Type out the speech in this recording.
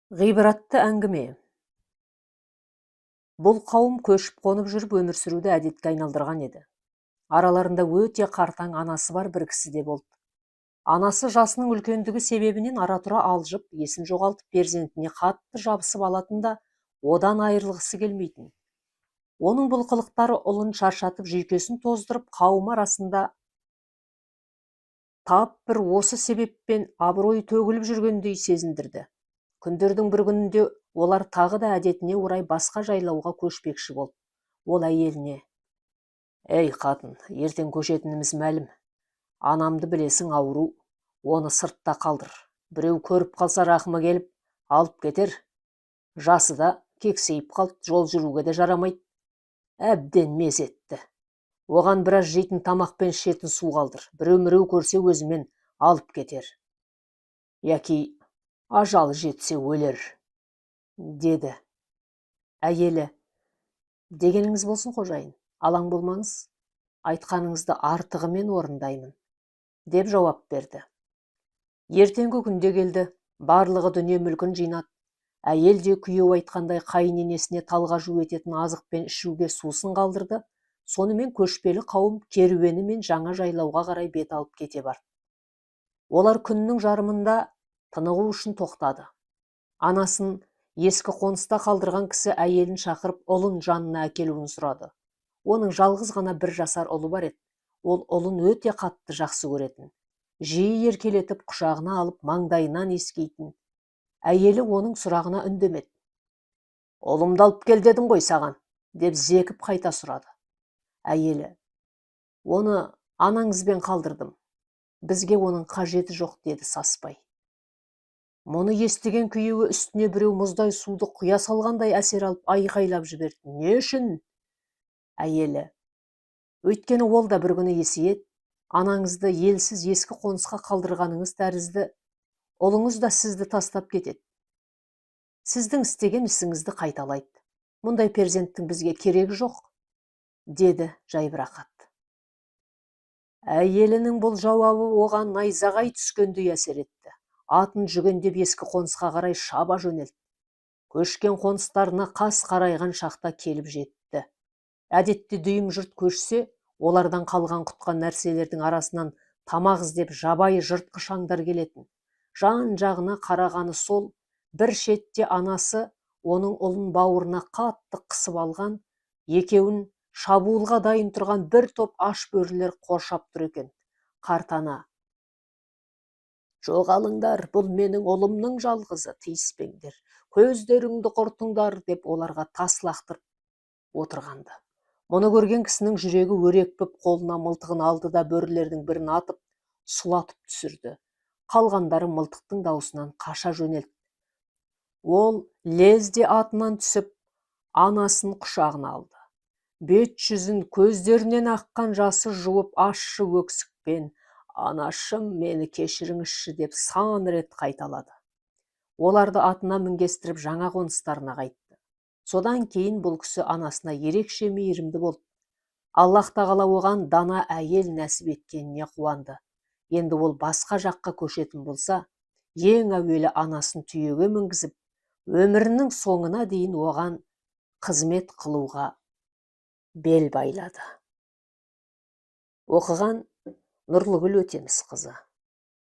Ғибратты әңгіме. Бұл қауым көшіп қонып жүріп өмір сүруді әдетке айналдырған еді. Араларында өте қартаң анасы бар бір кісі де болды. Анасы жасының үлкендігі себебінен ара-тұра алжып, есін жоғалтып, перзентіне қатты жабысып алатын да, одан айырылғысы келмейтін. Оның бұл қылықтары ұлын шаршатып, жүйкесін тоздырып, қауым арасында тап бір осы себеппен абыройы төгіліп жүргендей сезіндірді. Күндердің бір күнінде олар тағы да әдетіне орай басқа жайлауға көшпекші болды. Ол әйеліне: «Ей қатын, ертең көшетініміз мәлім. Анамды білесің, ауру, оны сыртта қалдыр. Біреу көріп қалса рахымы келіп, алып кетер. Жасы да кексейіп қалды, жол жүруге де жарамайды. Әбден мез етті. Оған біраз жейтін тамақ пен ішетін су қалдыр. Біреу-міреу көрсе өзімен алып кетер. Яки ажалы жетсе өлер», деді. Әйелі: «Дегеніңіз болсын қожайын, алаң болмаңыз, айтқаныңызды артығымен орындаймын», деп жауап берді. Ертеңгі күнде келді, барлығы дүние мүлкін жинады. Әйел де күйеу айтқандай қайыненесіне талғажу ететін азық пен ішуге сусын қалдырды. Сонымен көшпелі қауым керуенімен жаңа жайлауға қарай бет алып кете барды. Олар күннің жарымында тынығу үшін тоқтады. Анасын ескі қоныста қалдырған кісі әйелін шақырып ұлын жанына әкелуін сұрады. Оның жалғыз ғана 1 жасар ұлы бар еді. Ол ұлын өте қатты жақсы көретін. Жиі еркелетіп, құшағына алып, маңдайынан иіскейтін. Әйелі оның сұрағына үндемеді. «Ұлымды алып кел дедім ғой саған», деп зекіп қайта сұрады. Әйелі: «Оны анаңызбен қалдырдым. Бізге оның қажеті жоқ», деді саспай. Мұны естіген күйеуі үстіне біреу мұздай суды құя салғандай әсер алып айқайлап жіберді. «Не үшін?» Әйелі: «Өйткені ол да бір күні есейеді. Анаңызды елсіз ескі қонысқа қалдырғаныңыз тәрізді, ұлыңыз да сізді тастап кетеді. Сіздің істеген ісіңізді қайталайды. Мұндай перзенттің бізге керегі жоқ», деді жайбырақат. Әйелінің бұл жауабы оған найзағай түскендей әсер етті. Атын жүгендеп ескі қонысқа қарай шаба жөнелді. Көшкен қоныстарына қас қарайған шақта келіп жетті. Әдетте дүйім жұрт көшсе, олардан қалған құтқан нәрселердің арасынан тамақ іздеп жабайы жыртқыш аңдар келетін. Жан-жағына қарағаны сол, бір шетте анасы оның ұлын бауырына қатты қысып алған, екеуін шабуылға дайын тұрған бір топ аш бөрілер қоршап тұр екен. Қарт ана: «Жоғалыңдар, бұл менің ұлымның жалғызы, тиіспеңдер, көздеріңді құртыңдар», деп оларға тас лақтырып отырғанды. Мұны көрген кісінің жүрегі өрекпіп, қолына мылтығын алды да бөрілердің бірін атып, сұлатып түсірді. Қалғандары мылтықтың даусынан қаша жөнелді. Ол лезде атынан түсіп, анасын құшағына алды. Бет-жүзін көздерінен аққан жасы жуып, ащы өксікпен: «Анашым, мені кешіріңізші», деп сан рет қайталады. Оларды атына мінгестіріп жаңа қоныстарына қайтты. Содан кейін бұл кісі анасына ерекше мейірімді болды. Аллах тағала оған дана әйел нәсіп еткеніне қуанды. Енді ол басқа жаққа көшетін болса, ең әуелі анасын түйеге мінгізіп, өмірінің соңына дейін оған қызмет қылуға бел байлады. Оқыған Нұрлыгүл Өтемісқызы.